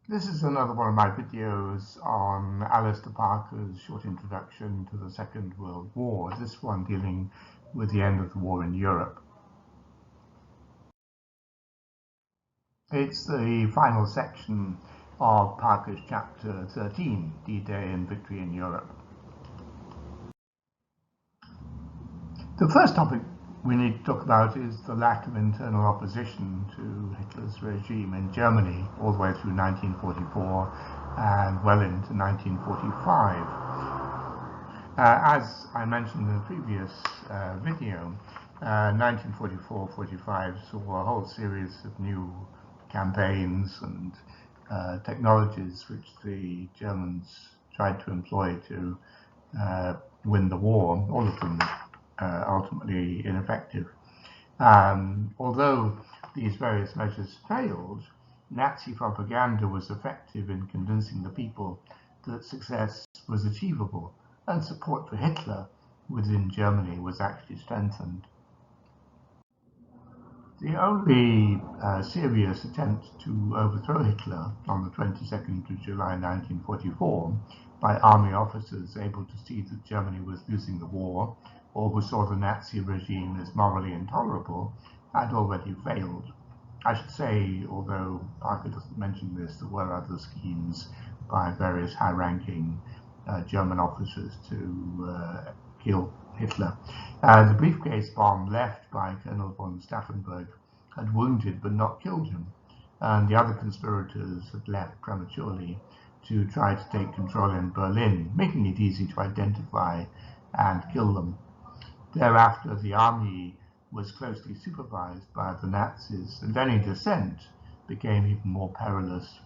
This is another one of my videos on Alistair Parker's short introduction to the Second World War, this one dealing with the end of the war in Europe. It's the final section of Parker's chapter 13, D-Day and Victory in Europe. The first topic we need to talk about is the lack of internal opposition to Hitler's regime in Germany all the way through 1944 and well into 1945. As I mentioned in the previous video, 1944-45 saw a whole series of new campaigns and technologies which the Germans tried to employ to win the war, all of them ultimately ineffective. Although these various measures failed, Nazi propaganda was effective in convincing the people that success was achievable and support for Hitler within Germany was actually strengthened. The only serious attempt to overthrow Hitler on the 22nd of July 1944 by army officers able to see that Germany was losing the war, or who saw the Nazi regime as morally intolerable, had already failed. I should say, although Parker doesn't mention this, there were other schemes by various high-ranking German officers to kill Hitler. The briefcase bomb left by Colonel von Stauffenberg had wounded but not killed him, and the other conspirators had left prematurely to try to take control in Berlin, making it easy to identify and kill them. Thereafter, the army was closely supervised by the Nazis, and any dissent became even more perilous.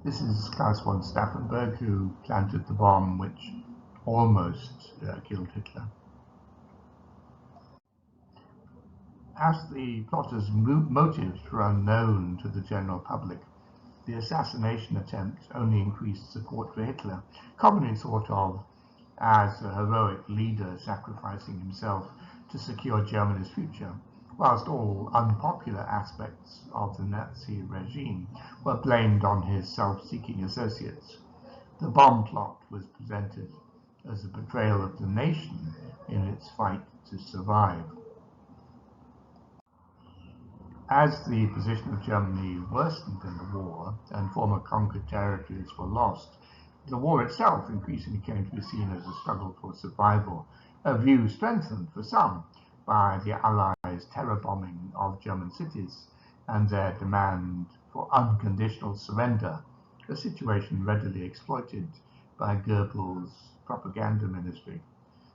This is Claus von Stauffenberg, who planted the bomb which almost killed Hitler. As the plotters' motives were unknown to the general public, the assassination attempt only increased support for Hitler, commonly thought of as a heroic leader sacrificing himself to secure Germany's future, whilst all unpopular aspects of the Nazi regime were blamed on his self-seeking associates. The bomb plot was presented as a betrayal of the nation in its fight to survive. As the position of Germany worsened in the war and former conquered territories were lost, the war itself increasingly came to be seen as a struggle for survival, a view strengthened for some by the Allies' terror bombing of German cities and their demand for unconditional surrender, a situation readily exploited by Goebbels' propaganda ministry.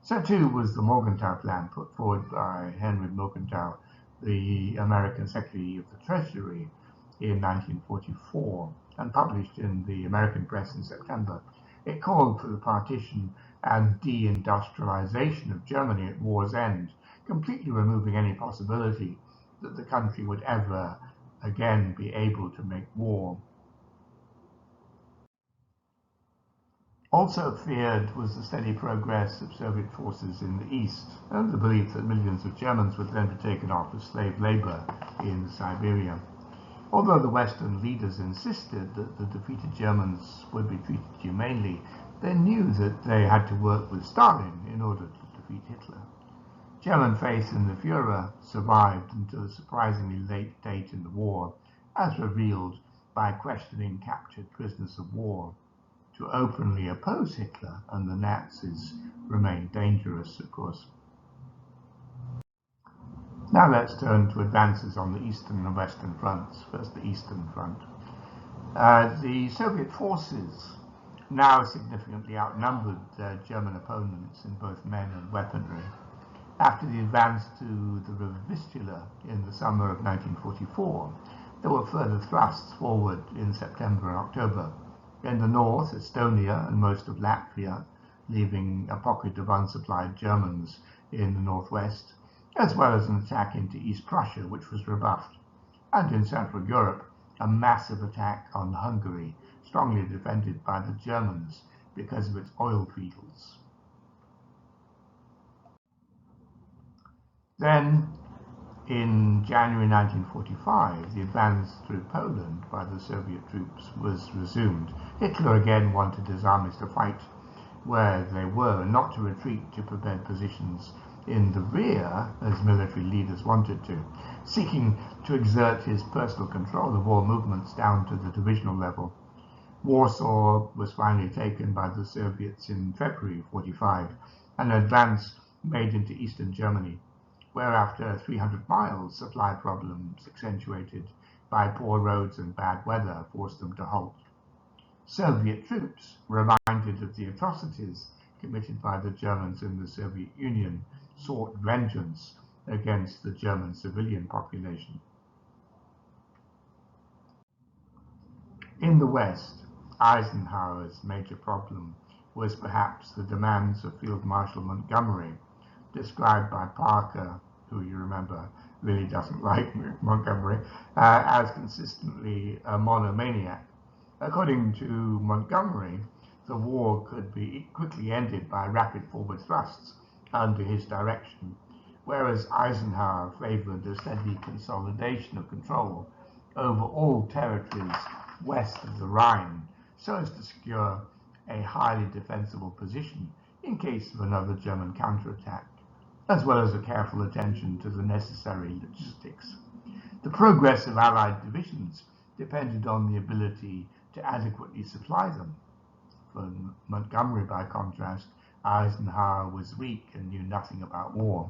So too was the Morgenthau plan put forward by Henry Morgenthau, the American Secretary of the Treasury, in 1944 and published in the American press in September. It called for the partition and deindustrialization of Germany at war's end, completely removing any possibility that the country would ever again be able to make war. Also feared was the steady progress of Soviet forces in the east, and the belief that millions of Germans would then be taken off as slave labor in Siberia. Although the Western leaders insisted that the defeated Germans would be treated humanely, they knew that they had to work with Stalin in order to defeat Hitler. German faith in the Führer survived until a surprisingly late date in the war, as revealed by questioning captured prisoners of war. To openly oppose Hitler and the Nazis remained dangerous, of course. Now let's turn to advances on the eastern and western fronts. First, the eastern front. The Soviet forces now significantly outnumbered their German opponents in both men and weaponry. After the advance to the River Vistula in the summer of 1944, there were further thrusts forward in September and October. In the north, Estonia and most of Latvia, leaving a pocket of unsupplied Germans in the northwest, as well as an attack into East Prussia, which was rebuffed, and in Central Europe, a massive attack on Hungary, strongly defended by the Germans because of its oil fields. Then In January 1945, the advance through Poland by the Soviet troops was resumed. Hitler again wanted his armies to fight where they were, not to retreat to prepared positions in the rear as military leaders wanted to, seeking to exert his personal control of all movements down to the divisional level. Warsaw was finally taken by the Soviets in February 1945, and an advance made into eastern Germany, where after 300 miles, supply problems accentuated by poor roads and bad weather forced them to halt. Soviet troops, reminded of the atrocities committed by the Germans in the Soviet Union, sought vengeance against the German civilian population. In the West, Eisenhower's major problem was perhaps the demands of Field Marshal Montgomery, described by Parker, who you remember really doesn't like Montgomery, as consistently a monomaniac. According to Montgomery, the war could be quickly ended by rapid forward thrusts under his direction, whereas Eisenhower favored a steady consolidation of control over all territories west of the Rhine, so as to secure a highly defensible position in case of another German counterattack, as well as a careful attention to the necessary logistics. The progress of Allied divisions depended on the ability to adequately supply them. For Montgomery, by contrast, Eisenhower was weak and knew nothing about war.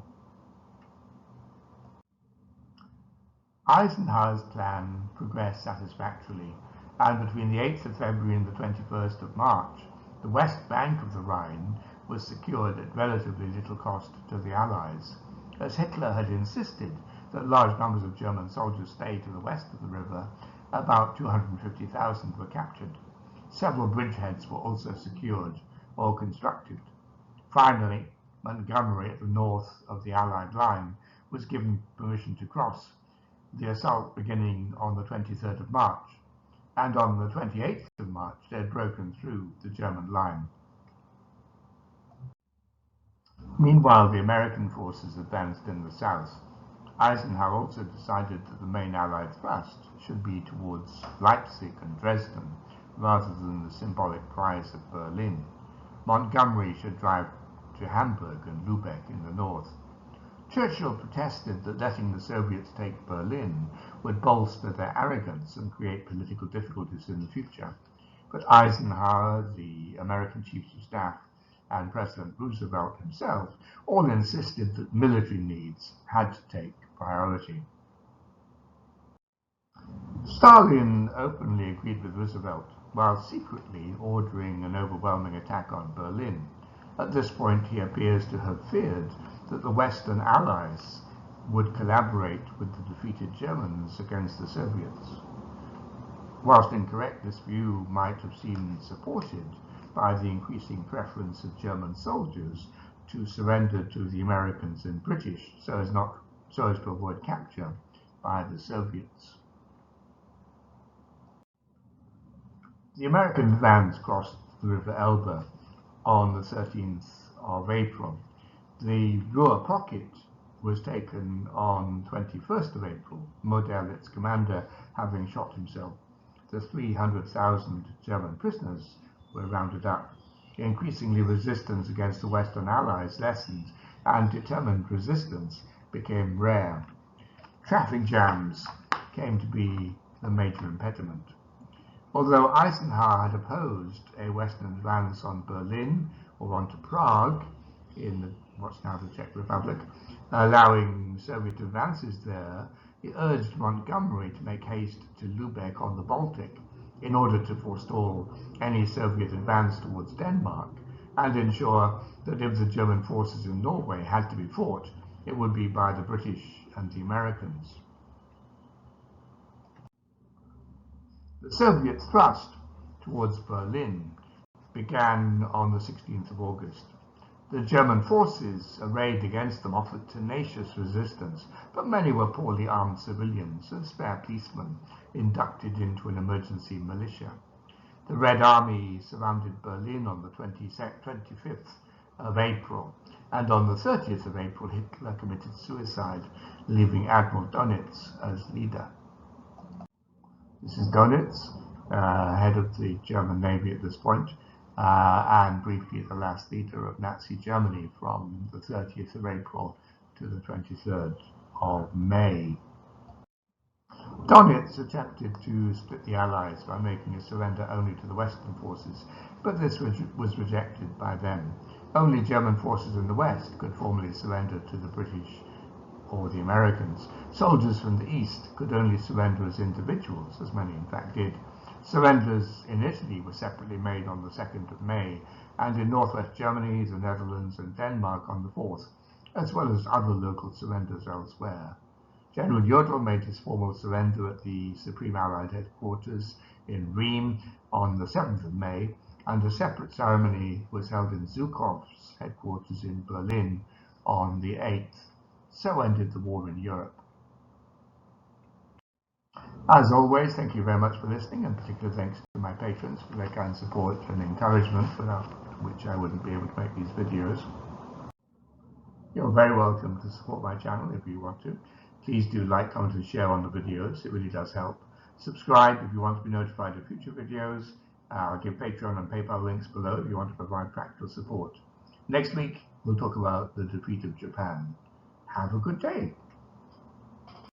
Eisenhower's plan progressed satisfactorily, and between the 8th of February and the 21st of March, the west bank of the Rhine was secured at relatively little cost to the Allies, as Hitler had insisted that large numbers of German soldiers stay to the west of the river. About 250,000 were captured. Several bridgeheads were also secured or constructed. Finally, Montgomery, at the north of the Allied line, was given permission to cross, the assault beginning on the 23rd of March, and on the 28th of March they had broken through the German line. Meanwhile, the American forces advanced in the south. Eisenhower also decided that the main Allied thrust should be towards Leipzig and Dresden, rather than the symbolic prize of Berlin. Montgomery should drive to Hamburg and Lübeck in the north. Churchill protested that letting the Soviets take Berlin would bolster their arrogance and create political difficulties in the future. But Eisenhower, the American Chief of Staff, and President Roosevelt himself all insisted that military needs had to take priority. Stalin openly agreed with Roosevelt, while secretly ordering an overwhelming attack on Berlin. At this point, he appears to have feared that the Western Allies would collaborate with the defeated Germans against the Soviets. Whilst incorrect, this view might have seemed supported by the increasing preference of German soldiers to surrender to the Americans and British so as to avoid capture by the Soviets. The American advance crossed the River Elbe on the 13th of April. The Ruhr Pocket was taken on 21st of April, Model, its commander, having shot himself. The 300,000 German prisoners were rounded up. Increasingly, resistance against the Western Allies lessened, and determined resistance became rare. Traffic jams came to be the major impediment. Although Eisenhower had opposed a Western advance on Berlin or onto Prague, in what's now the Czech Republic, allowing Soviet advances there, he urged Montgomery to make haste to Lübeck on the Baltic in order to forestall any Soviet advance towards Denmark and ensure that if the German forces in Norway had to be fought, it would be by the British and the Americans. The Soviet thrust towards Berlin began on the 16th of August. The German forces arrayed against them offered tenacious resistance, but many were poorly armed civilians and spare policemen inducted into an emergency militia. The Red Army surrounded Berlin on the 25th of April. And on the 30th of April, Hitler committed suicide, leaving Admiral Dönitz as leader. This is Dönitz, head of the German Navy at this point, and briefly the last leader of Nazi Germany from the 30th of April to the 23rd of May. Dönitz attempted to split the Allies by making a surrender only to the Western forces, but this was rejected by them. Only German forces in the West could formally surrender to the British or the Americans. Soldiers from the East could only surrender as individuals, as many in fact did. Surrenders in Italy were separately made on the 2nd of May, and in northwest Germany, the Netherlands and Denmark on the 4th, as well as other local surrenders elsewhere. General Jodl made his formal surrender at the Supreme Allied Headquarters in Rheims on the 7th of May, and a separate ceremony was held in Zhukov's headquarters in Berlin on the 8th. So ended the war in Europe. As always, thank you very much for listening, and particular thanks to my patrons for their kind support and encouragement, without which I wouldn't be able to make these videos. You're very welcome to support my channel if you want to. Please do like, comment and share on the videos, it really does help. Subscribe if you want to be notified of future videos. I'll give Patreon and PayPal links below if you want to provide practical support. Next week, we'll talk about the defeat of Japan. Have a good day.